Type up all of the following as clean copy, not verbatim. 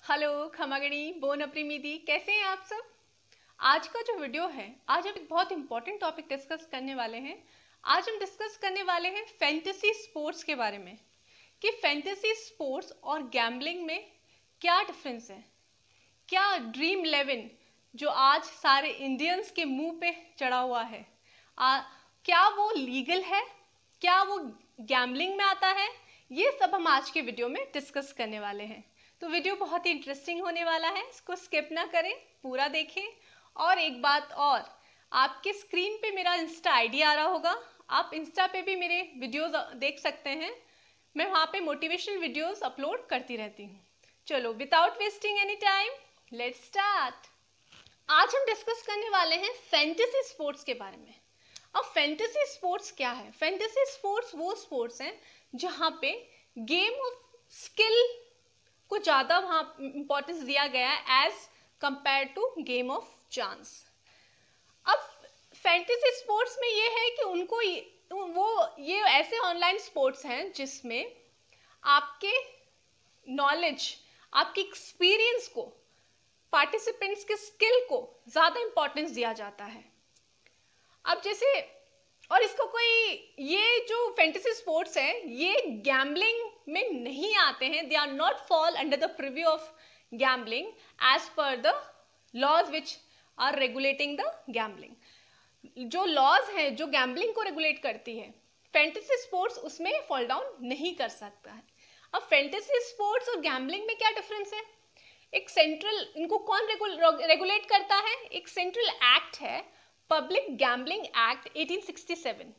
Hello खमागणी bone अप्रीमिदी, कैसे हैं आप सब। आज का जो वीडियो है, आज हम एक बहुत इंपॉर्टेंट टॉपिक डिस्कस करने वाले हैं। आज हम डिस्कस करने वाले हैं फैंटेसी स्पोर्ट्स के बारे में कि फैंटेसी स्पोर्ट्स और गैम्बलिंग में क्या डिफरेंस है। क्या ड्रीम 11 जो आज सारे इंडियंस के मुंह पे चढ़ा हुआ है, क्या वो लीगल है, क्या वो गैम्बलिंग में आता है, ये सब हम आज के वीडियो में डिस्कस करने वाले हैं। तो वीडियो बहुत ही इंटरेस्टिंग होने वाला है, इसको स्किप ना करें, पूरा देखें। और एक बात और, आपके स्क्रीन पे मेरा इंस्टा आईडी आ रहा होगा, आप इंस्टा पे भी मेरे वीडियोस देख सकते हैं। मैं वहाँ पे मोटिवेशनल वीडियोस अपलोड करती रहती हूँ। चलो without wasting any time, let's start. आज हम डिस्कस करने वाले हैं फैंटेसी स्पोर्ट्स के बारे में। अब फैंटेसी स्पोर्ट्स क्या है? फैंटेसी स्पोर्ट्स वो स्पोर्ट्स हैं जहाँ पे गेम ऑफ स्किल को ज़्यादा वहाँ इम्पोर्टेंस दिया गया है as compare to game of chance. अब फैंटेसी स्पोर्ट्स में ये है कि उनको ये ऐसे ऑनलाइन स्पोर्ट्स हैं जिसमें आपके नॉलेज, आपके एक्सपीरियंस को, पार्टिसिपेंट्स के स्किल को ज़्यादा इम्पोर्टेंस दिया जाता है। अब जैसे, और इसको कोई, ये जो फैंटेसी स्पोर्ट्स है ये गैम्बलिंग में नहीं आते हैं, they are not fall under the preview of gambling as per the laws which are regulating the gambling. जो लॉज हैं जो गैम्बलिंग को रेगुलेट करती है, फैंटेसी स्पोर्ट्स उसमें फॉल डाउन नहीं कर सकता है। अब फैंटेसी स्पोर्ट्स और गैम्बलिंग में क्या डिफरेंस है? एक सेंट्रल, इनको कौन रेगुलेट करता है? एक सेंट्रल एक्ट है, पब्लिक गैम्बलिंग एक्ट 1867,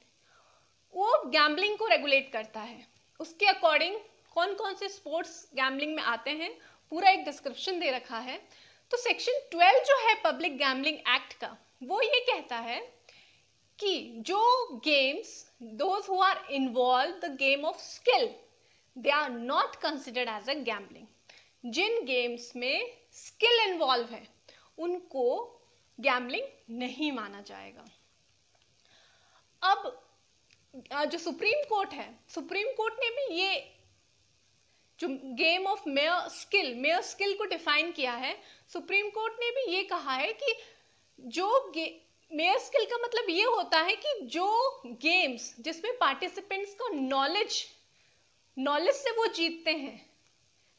वो गैम्बलिंग को रेगुलेट करता है। उसके अकॉर्डिंग कौन कौन से स्पोर्ट्स गैम्बलिंग में आते हैं, पूरा एक डिस्क्रिप्शन दे रखा है। तो सेक्शन 12 जो है पब्लिक गैम्बलिंग एक्ट का, वो ये कहता है कि जो games, those who are involve the game of skill, they are not considered as a gambling. जिन गेम्स में स्किल इन्वॉल्व है उनको गैम्बलिंग नहीं माना जाएगा। अब जो सुप्रीम कोर्ट है, सुप्रीम कोर्ट ने भी ये जो गेम ऑफ मेयर स्किल को डिफाइन किया है। सुप्रीम कोर्ट ने भी ये कहा है कि जो मेयर स्किल का मतलब ये होता है कि जो गेम्स जिसमें पार्टिसिपेंट्स को नॉलेज से वो जीतते हैं,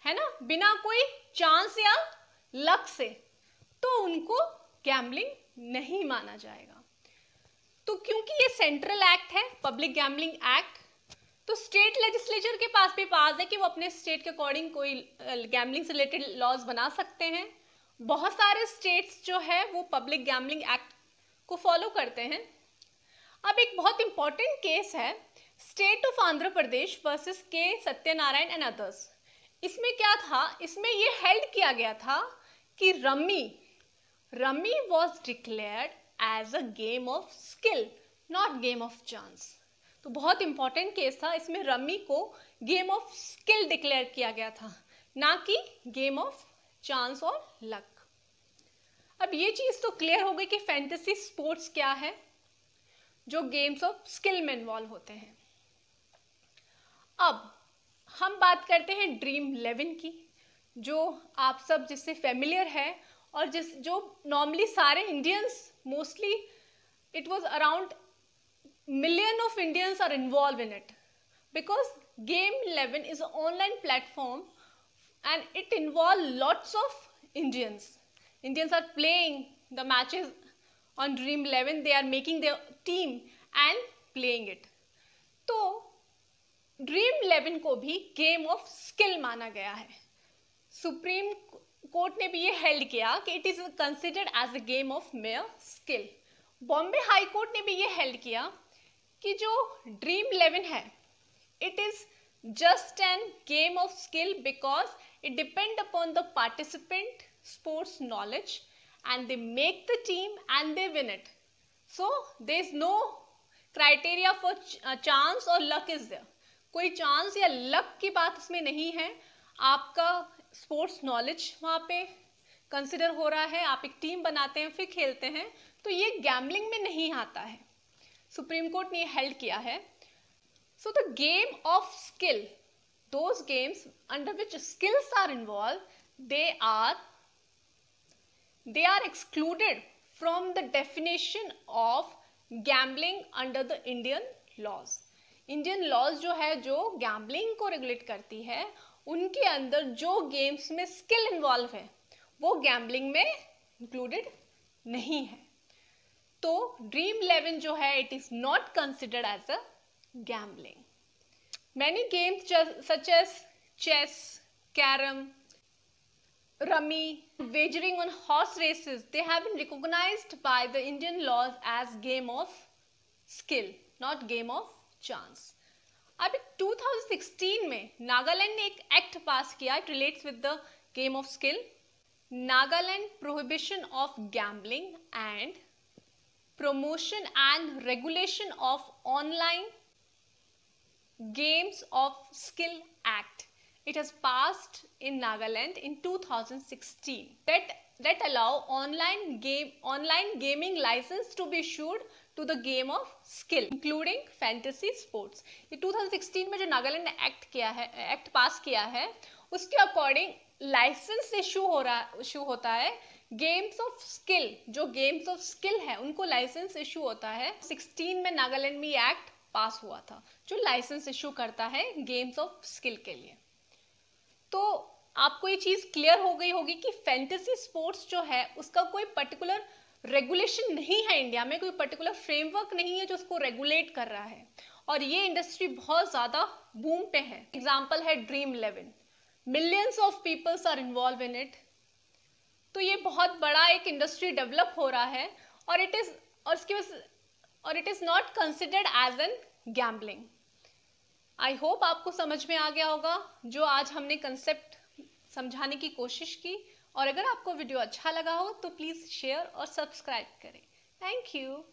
है ना, बिना कोई चांस या लक से, तो उनको गैम्बलिंग नहीं माना जाएगा। तो क्योंकि ये सेंट्रल एक्ट है, पब्लिक गैम्बलिंग एक्ट, तो स्टेट लेजिस्लेचर के पास भी पास है कि वो अपने स्टेट के अकॉर्डिंग कोई गैम्बलिंग से रिलेटेड लॉज बना सकते हैं। बहुत सारे स्टेट्स जो है वो पब्लिक गैम्बलिंग एक्ट को फॉलो करते हैं। अब एक बहुत इंपॉर्टेंट केस है, state of Andhra Pradesh versus के सत्यनारायण एंड अदर्स। इसमें क्या था? इसमें ये हेल्ड किया गया था कि rummy was declared as a game of skill, not game of chance। तो बहुत इंपॉर्टेंट केस था, इसमें रमी को गेम ऑफ स्किल डिक्लेयर किया गया था, ना कि गेम ऑफ चांस और लक। अब ये चीज तो क्लियर हो गई कि फैंटेसी स्पोर्ट्स क्या है, जो गेम्स ऑफ स्किल में इन्वॉल्व होते हैं। अब हम बात करते हैं ड्रीम 11 की, जो आप सब जिससे फेमिलियर है और जो नॉर्मली सारे Indians, mostly it was around million of Indians are involved in it, because Game 11 is an online platform and it involves lots of Indians. Indians are playing the matches on Dream 11, they are making their team and playing it. तो Dream 11 को भी game of skill माना गया है। Supreme court ने भी ये held किया कि it is considered as a game of mere skill. Bombay high court ने भी ये हेल्ड किया कि जो ड्रीम 11 है, it is just an game of skill because it depend upon the participant sports knowledge and they make the team and they win it. So there is no criteria for chance और luck is there. कोई chance या luck की बात उसमें नहीं है, आपका sports knowledge वहाँ पे कंसिडर हो रहा है, आप एक टीम बनाते हैं फिर खेलते हैं, तो ये गैम्बलिंग में नहीं आता है। सुप्रीम कोर्ट ने हेल्ड किया है। So the game of skill, those games under which skills are involved, they are excluded from the definition of gambling under the Indian laws. Indian laws जो है, जो गैम्बलिंग को रेगुलेट करती है, उनके अंदर जो गेम्स में स्किल इन्वॉल्व है वो गैम्बलिंग में इंक्लूडेड नहीं है. तो ड्रीम 11 जो है, it is not considered as a gambling. Many games such as chess, carrom, rummy, wagering on horse races, they have been recognized by the Indian laws as game of skill, not game of chance. अभी 2016 में नागालैंड ने एक act पास किया, it relates with the game of skill, Nagaland prohibition of gambling and promotion and regulation of online games of skill act. It has passed in Nagaland in 2016 that allow online gaming license to be issued to the game of skill including fantasy sports. ये 2016 में जो नागालैंड ने act पास किया है, उसके according license issue होता है games of skill. जो गेम्स ऑफ स्किल है उनको लाइसेंस इशू होता है. 16 में नागालैंड में ये एक्ट पास हुआ था जो लाइसेंस इशू करता है गेम्स ऑफ स्किल के लिए. तो आपको ये चीज क्लियर हो गई होगी कि फैंटेसी स्पोर्ट्स जो है उसका कोई पर्टिकुलर रेगुलेशन नहीं है. इंडिया में कोई पर्टिकुलर फ्रेमवर्क नहीं है जो उसको रेगुलेट कर रहा है, और ये इंडस्ट्री बहुत ज्यादा बूम पे है. एग्जाम्पल है Dream 11, millions of peoples are involve in it. तो ये बहुत बड़ा एक इंडस्ट्री डेवलप हो रहा है, और it is not considered as an gambling. I hope आपको समझ में आ गया होगा जो आज हमने कंसेप्ट समझाने की कोशिश की. और अगर आपको वीडियो अच्छा लगा हो तो प्लीज़ शेयर और सब्सक्राइब करें. Thank you.